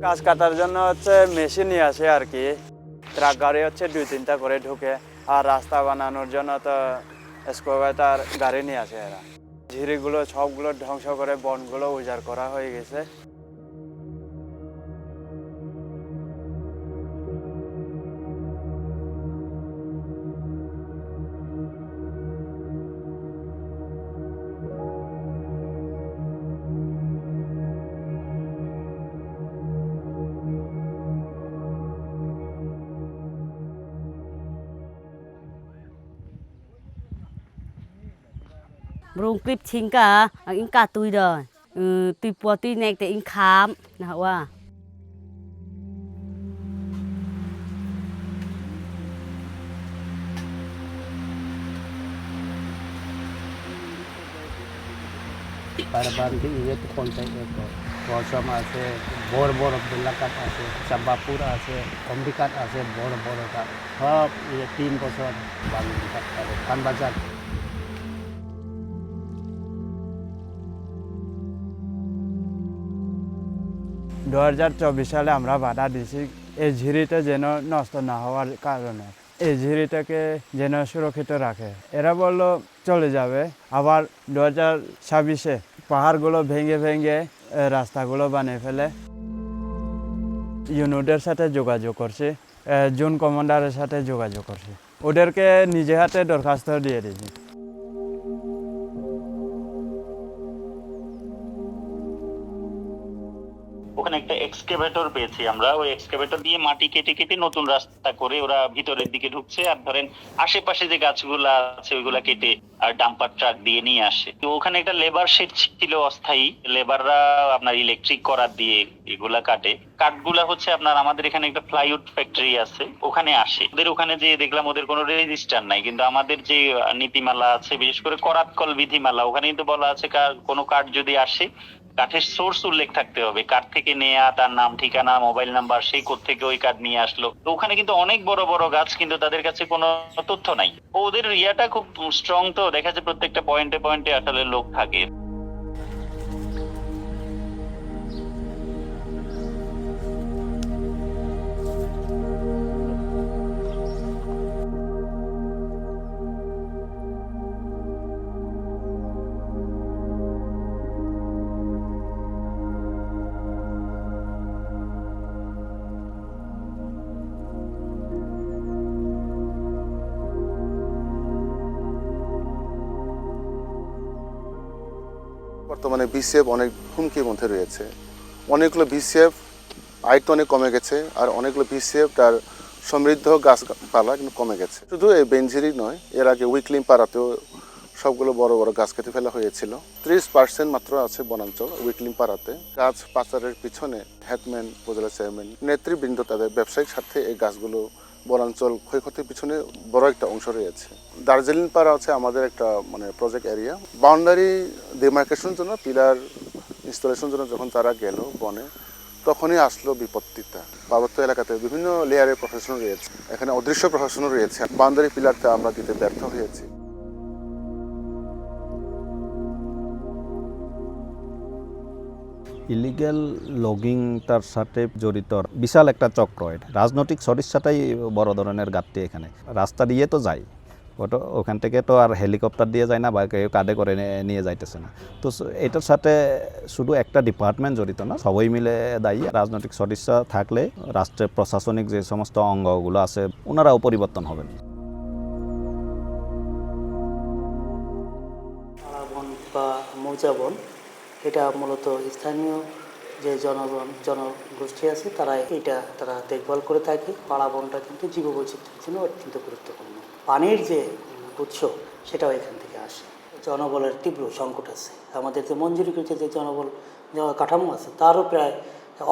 গাছ কাটার জন্য হচ্ছে মেশিন নিয়ে আসে আর কি। ট্রাক গাড়ি হচ্ছে 2-3টা করে ঢুকে, আর রাস্তা বানানোর জন্য তো এক্সকাভেটর গাড়ি নিয়ে আসে এরা। ঝিরিগুলো সবগুলো ধ্বংস করে বনগুলো উজাড় করা হয়ে গেছে। Rung clip chính cả in cả tôi rồi tôi bỏ tôi này để in khám nào à পারবান্তি ইয়ে তো কোনটাই রসম আছে বড় বড় বেলাকাট আছে চাম্বাপুর আছে অম্বিকাট আছে বড় বড় কাঠ সব 3 বছর বাঙালি কাঠ পানবাজার। 2024 সালে আমরা বাধা দিছি এই ঝিরিটা যেন নষ্ট না হওয়ার কারণে, এই ঝিরিটাকে যেন সুরক্ষিত রাখে। এরা বলল চলে যাবে, আবার 2026-এ পাহাড়গুলো ভেঙে ভেঙে রাস্তাগুলো বানিয়ে ফেলে। ইউনিটের সাথে যোগাযোগ করছি, জোন কমান্ডারের সাথে যোগাযোগ করছি, ওদেরকে নিজে হাতে দরখাস্ত দিয়ে দিয়েছি। ওখানে একটা এক্সকেভেটর পেয়েছি আমরা, ওই এক্সকেভেটর দিয়ে মাটি কেটে কেটে নতুন রাস্তা করে ওরা ভিতরের দিকে ঢুকছে, আর ধরেন আশেপাশে যে গাছগুলা আছে ওইগুলা কেটে আর ডাম্পার ট্রাক দিয়ে নিয়ে আসে। তো ওখানে একটা লেবার শেড ছিল অস্থায়ী, লেবাররা আপনার ইলেকট্রিক করার দিয়ে এগুলা কাটে। কাঠগুলা হচ্ছে আপনার আমাদের এখানে একটা প্লাইউড ফ্যাক্টরি আছে, ওখানে আসে। ওদের ওখানে যে দেখলাম ওদের কোনো রেজিস্টার নাই, কিন্তু আমাদের যে নীতিমালা আছে, বিশেষ করে করাতকল বিধিমালা, ওখানে কিন্তু বলা আছে কোনো কাঠ যদি আসে কাঠের সোর্স উল্লেখ থাকতে হবে, কাঠ থেকে নেয়া, তার নাম, ঠিকানা, মোবাইল নাম্বার, সেই কোত্থেকে ওই কাঠ নিয়ে আসলো। তো ওখানে কিন্তু অনেক বড় বড় গাছ, কিন্তু তাদের কাছে কোনো তথ্য নাই। ওদের ইয়াটা খুব স্ট্রং, তো দেখা যায় প্রত্যেকটা পয়েন্টে পয়েন্টে আসলে লোক থাকে। বর্তমানে বিসিএফ অনেক হুমকির মধ্যে রয়েছে। অনেকগুলো বিসিএফ আয়ত্ত অনেক কমে গেছে, আর অনেকগুলো বিসিএফ তার সমৃদ্ধ গাছপালা কিন্তু কমে গেছে। শুধু এই বেঞ্জিরি নয়, এর আগে উইকলিম পাড়াতেও সবগুলো বড় বড় গাছ কেটে ফেলা হয়েছিল। 30% মাত্র আছে বনাঞ্চল উইকলিম পাড়াতে। গাছ পাচারের পিছনে হেডম্যান, উপজেলা চেয়ারম্যান, নেতৃবৃন্দ তাদের ব্যবসায়িক স্বার্থে এই গাছগুলো বনাঞ্চল ক্ষয়ক্ষতির পিছনে বড় একটা অংশ রয়েছে। দার্জিলিং পাড়া আছে আমাদের একটা প্রজেক্ট এরিয়া। বাউন্ডারি ডিমার্কেশনের জন্য, পিলার ইনস্টলেশনের জন্য যখন তারা গেল বনে, তখনই আসলো বিপত্তিটা। পার্বত্য এলাকাতে বিভিন্ন লেয়ারের প্রশাসন রয়েছে, এখানে অদৃশ্য প্রশাসনও রয়েছে। বাউন্ডারি পিলারটা আমরা দিতে ব্যর্থ হয়েছি। ইলিগ্যাল লগিংটার সাথে জড়িত বিশাল একটা চক্র। এটা রাজনৈতিক সদিচ্ছাটাই বড় ধরনের ঘাটতি এখানে। রাস্তা দিয়ে তো যায়, ওখান থেকে তো আর হেলিকপ্টার দিয়ে যায় না, বা কেউ কাঁধে করে নিয়ে যাইতেছে না। তো এটার সাথে শুধু একটা ডিপার্টমেন্ট জড়িত না, সবাই মিলে দায়ী। রাজনৈতিক সদিচ্ছা থাকলে রাষ্ট্রের প্রশাসনিক যে সমস্ত অঙ্গগুলো আছে ওনারাও পরিবর্তন হবেন। পাড়াবন বা মৌজাবন, এটা মূলত স্থানীয় যে জনগোষ্ঠী আছে তারা দেখভাল করে থাকে। পাড়াবনটা কিন্তু জীববৈচিত্র্যের জন্য অত্যন্ত গুরুত্বপূর্ণ। পানির যে উৎস সেটাও এখান থেকে আসে। জনবলের তীব্র সংকট আছে। আমাদের যে মঞ্জুরিকৃত যে জনবল কাঠামো আছে তারও প্রায়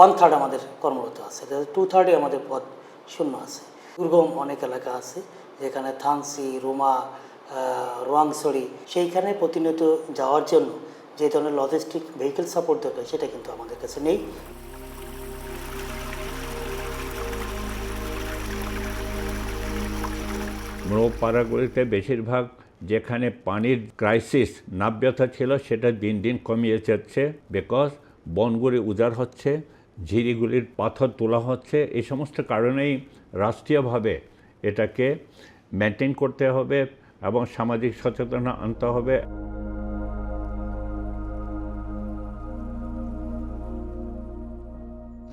1/3 আমাদের কর্মরত আছে, 2/3 আমাদের পদ শূন্য আছে। দুর্গম অনেক এলাকা আছে যেখানে থানসি, রুমা, রোয়াংছড়ি, সেইখানে প্রতিনিয়ত যাওয়ার জন্য যে ধরনের লজিস্টিক ভেহিকেল সাপোর্ট দরকার সেটা কিন্তু আমাদের কাছে নেই। পাড়াগুলিতে বেশিরভাগ যেখানে পানির ক্রাইসিস, নাব্যতা ছিল, সেটা দিন দিন কমিয়ে যাচ্ছে। বিকজ বনগুলি উজাড় হচ্ছে, ঝিরিগুলির পাথর তোলা হচ্ছে। এই সমস্ত কারণেই রাষ্ট্রীয়ভাবে এটাকে মেনটেন করতে হবে এবং সামাজিক সচেতনতা আনতে হবে।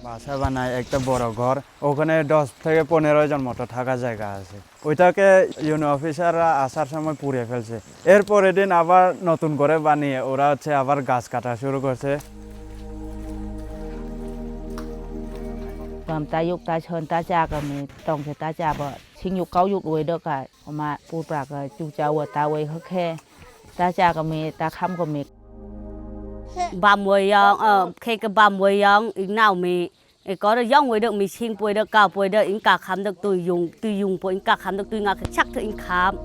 বাসা বানায় একটা বড় ঘর, ওখানে 10 থেকে 15 জন মতো থাকা জায়গা আছে। ওইটাকে ইউনিয়ন অফিসাররা আসার সময় পুড়িয়ে ফেলছে। এরপরের দিন আবার নতুন করে বানিয়ে ওরা হচ্ছে আবার গাছ কাটা শুরু করছে। Tầm ta dục ta chơn ta cha cả mi tổng thể ta cha bờ sinh dục cấu dục đuổi được cả mà pu bạc chu cháu ở ta quay hức khe ta cha cả mi ta khăm cả mi 30 yong khi cái 30 yong in nào mi có được yong với được mi xin bồi được cả bồi được in cả khám được tùy dùng bồi in cả khám được tùy ngạc chắc thì in khám